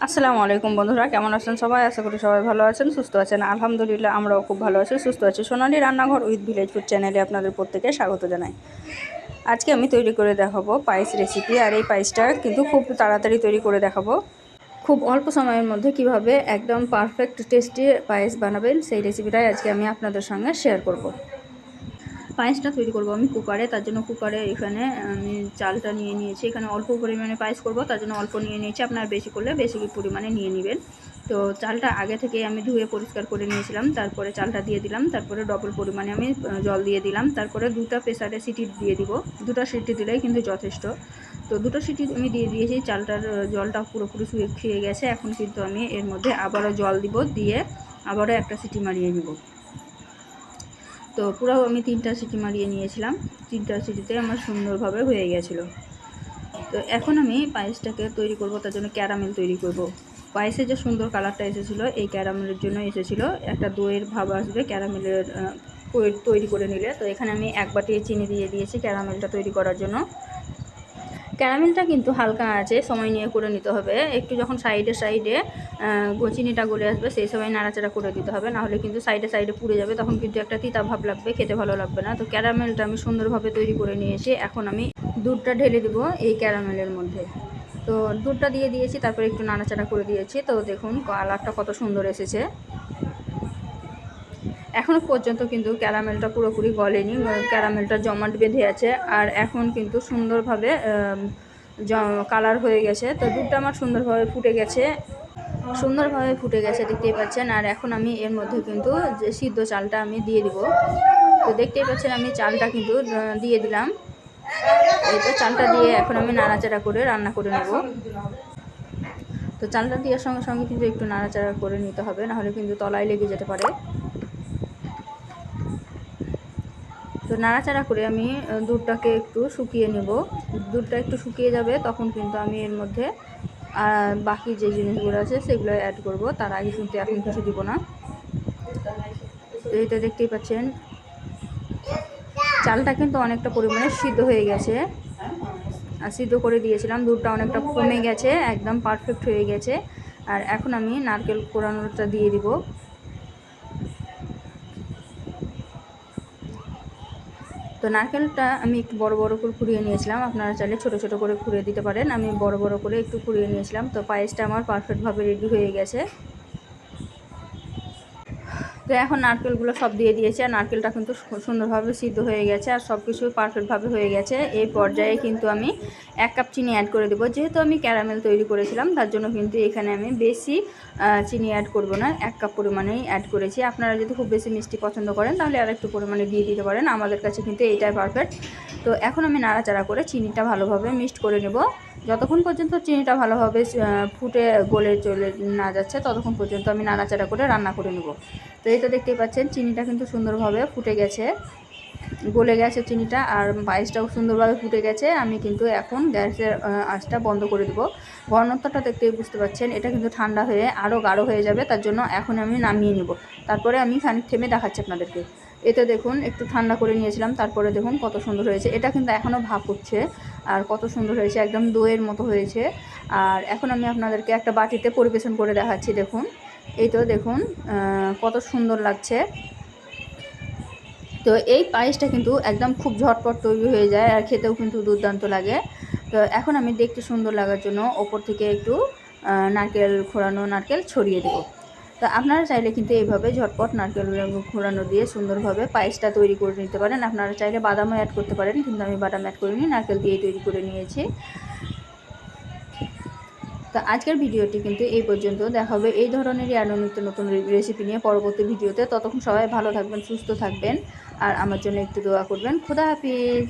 আসসালামু আলাইকুম বন্ধুরা, কেমন আছেন সবাই? আশা করি সবাই ভালো আছেন, সুস্থ আছেন। আলহামদুলিল্লাহ আমরাও খুব ভালো আছি, সুস্থ আছি। সোনালী রান্নাঘর উইথ ভিলেজ ফুড চ্যানেলে আপনাদের প্রত্যেকে স্বাগত জানাই। আজকে আমি তৈরি করে দেখাবো পায়েস রেসিপি। আর এই পায়েসটা কিন্তু খুব তাড়াতাড়ি তৈরি করে দেখাবো। খুব অল্প সময়ের মধ্যে কিভাবে একদম পারফেক্ট টেস্টি পায়েস বানাবেন সেই রেসিপিটাই আজকে আমি আপনাদের সঙ্গে শেয়ার করব। পায়েসটা তৈরি করব আমি কুকারে। তার জন্য কুকারে এখানে আমি চালটা নিয়ে নিয়েছি। এখানে অল্প পরিমাণে পায়েস করব, তার জন্য অল্প নিয়ে নিয়েছি। আপনারা বেশি করলে বেশি পরিমাণে নিয়ে নেবেন। তো চালটা আগে থেকে আমি ধুয়ে পরিষ্কার করে নিয়েছিলাম। তারপরে চালটা দিয়ে দিলাম। তারপরে ডবল পরিমাণে আমি জল দিয়ে দিলাম। তারপরে দুটো প্রেসারে সিটি দিয়ে দিব। দুটো সিটি দিলেই কিন্তু যথেষ্ট। তো দুটো সিটি আমি দিয়ে দিয়েছি। চালটার জলটা পুরোপুরি শুকিয়ে গেছে। এখন কিন্তু আমি এর মধ্যে আবারও জল দিব, দিয়ে আবারও একটা সিটি মারিয়ে নেব। তো পুরো আমি 3টা সিটি মারিয়ে নিয়েছিলাম। 3টা সিটিতে আমার সুন্দরভাবে হয়ে গেছিলো। তো এখন আমি পায়েসটাকে তৈরি করব, তার জন্য ক্যারামেল তৈরি করব। পায়েসে যে সুন্দর কালারটা এসেছিলো এই ক্যারামেলের জন্য এসেছিলো। একটা দইয়ের ভাব আসবে ক্যারামেলের তৈরি করে নিলে। তো এখানে আমি 1 বাটি চিনি দিয়ে দিয়েছি ক্যারামেলটা তৈরি করার জন্য। ক্যারামেলটা কিন্তু হালকা আছে সময় নিয়ে করে নিতে হবে। একটু যখন সাইডে চিনিটা গলে আসবে সেই সময় নাড়াচাড়া করে দিতে হবে, নাহলে কিন্তু সাইডে পুড়ে যাবে, তখন কিন্তু একটা তিতা ভাব লাগবে, খেতে ভালো লাগবে না। তো ক্যারামেলটা আমি সুন্দরভাবে তৈরি করে নিয়েছি। এখন আমি দুধটা ঢেলে দেবো এই ক্যারামেলের মধ্যে। তো দুধটা দিয়ে দিয়েছি, তারপরে একটু নাড়াচাড়া করে দিয়েছি। তো দেখুন কালারটা কত সুন্দর এসেছে। এখনও পর্যন্ত কিন্তু ক্যারামেলটা পুরোপুরি গলেনি, ক্যারামেলটা জমাট বেঁধে আছে। আর এখন কিন্তু সুন্দরভাবে কালার হয়ে গেছে। তো দুধটা আমার সুন্দরভাবে ফুটে গেছে, দেখতেই পাচ্ছেন। আর এখন আমি এর মধ্যে কিন্তু যে সিদ্ধ চালটা আমি দিয়ে দিব। তো দেখতেই পাচ্ছেন আমি চালটা কিন্তু দিয়ে দিলাম। এই তো চালটা দিয়ে এখন আমি নাড়াচাড়া করে রান্না করে নেব। তো চালটা দেওয়ার সঙ্গে সঙ্গে কিন্তু একটু নাড়াচাড়া করে নিতে হবে, নাহলে কিন্তু তলায় লেগে যেতে পারে। তো নাড়াচাড়া করে আমি দুধটাকে একটু শুকিয়ে নেব। দুধটা একটু শুকিয়ে যাবে, তখন কিন্তু আমি এর মধ্যে বাকি যে জিনিসগুলো আছে সেগুলো অ্যাড করব। তার আগে কিন্তু এখন কিছু দিব না। তো এটা দেখতেই পাচ্ছেন চালটা কিন্তু অনেকটা পরিমাণে সিদ্ধ হয়ে গেছে। আর সিদ্ধ করে দিয়েছিলাম, দুধটা অনেকটা কমে গেছে, একদম পারফেক্ট হয়ে গেছে। আর এখন আমি নারকেল কোড়ানোটা দিয়ে দিব। তো নারকেলটা আমি একটু বড় করে কুড়িয়ে নিয়েছিলাম। আপনারা চাইলে ছোট ছোট করে কুড়িয়ে দিতে পারেন, আমি বড় করে একটু কুড়িয়ে নিয়েছিলাম। তো পায়েসটা আমার পারফেক্টভাবে রেডি হয়ে গেছে। তো এখন নারকেলগুলো সব দিয়ে দিয়েছি, আর নারকেলটা কিন্তু সুন্দরভাবে সিদ্ধ হয়ে গেছে, আর সব কিছু পারফেক্টভাবে হয়ে গেছে। এই পর্যায়ে কিন্তু আমি 1 কাপ চিনি অ্যাড করে দেবো। যেহেতু আমি ক্যারামেল তৈরি করেছিলাম, তার জন্য কিন্তু এখানে আমি বেশি চিনি অ্যাড করব না, 1 কাপ পরিমাণেই অ্যাড করেছি। আপনারা যদি খুব বেশি মিষ্টি পছন্দ করেন তাহলে আর একটু পরিমাণে দিয়ে দিতে পারেন। আমাদের কাছে কিন্তু এইটাই পারফেক্ট। তো এখন আমি নাড়াচাড়া করে চিনিটা ভালোভাবে মিক্সড করে নেব। যতক্ষণ পর্যন্ত চিনিটা ভালোভাবে ফুটে গলে চলে না যাচ্ছে, ততক্ষণ পর্যন্ত আমি নাড়াচাড়া করে রান্না করে নেব। তো এই তো দেখতেই পাচ্ছেন চিনিটা কিন্তু সুন্দরভাবে ফুটে গেছে, গলে গেছে চিনিটা, আর পায়েসটাও সুন্দরভাবে ফুটে গেছে। আমি কিন্তু এখন গ্যাসের আঁচটা বন্ধ করে দেবো। ঘনত্বটা দেখতেই বুঝতে পারছেন, এটা কিন্তু ঠান্ডা হয়ে আরও গাঢ় হয়ে যাবে, তার জন্য এখন আমি নামিয়ে নেব। তারপরে আমি খানিক থেমে দেখাচ্ছি আপনাদেরকে। এতে দেখুন একটু ঠান্ডা করে নিয়েছিলাম, তারপরে দেখুন কত সুন্দর হয়েছে। এটা কিন্তু এখনও ভাপ উঠছে, আর কত সুন্দর হয়েছে, একদম দইয়ের মতো হয়েছে। আর এখন আমি আপনাদেরকে একটা বাটিতে পরিবেশন করে দেখাচ্ছি। দেখুন এই তো দেখুন কত সুন্দর লাগছে। তো এই পায়েসটা কিন্তু একদম খুব ঝটপট তৈরি হয়ে যায়, আর খেতেও কিন্তু দুর্দান্ত লাগে। তো এখন আমি দেখতে সুন্দর লাগার জন্য ওপর থেকে একটু নারকেল ছড়িয়ে দেবো। তো আপনারা চাইলে কিন্তু এইভাবে ঝটপট নারকেল ঘোরানো দিয়ে সুন্দরভাবে পায়েসটা তৈরি করে নিতে পারেন। আপনারা চাইলে বাদামও অ্যাড করতে পারেন, কিন্তু আমি বাদাম অ্যাড করিনি, নারকেল দিয়েই তৈরি করে নিয়েছি। তো আজকের ভিডিওটি কিন্তু এই পর্যন্ত। দেখা হবে এই ধরনেরই আরও নিত্য নতুন রেসিপি নিয়ে পরবর্তী ভিডিওতে। ততক্ষণ সবাই ভালো থাকবেন, সুস্থ থাকবেন, আর আমার জন্য একটু দোয়া করবেন। খোদা হাফিজ।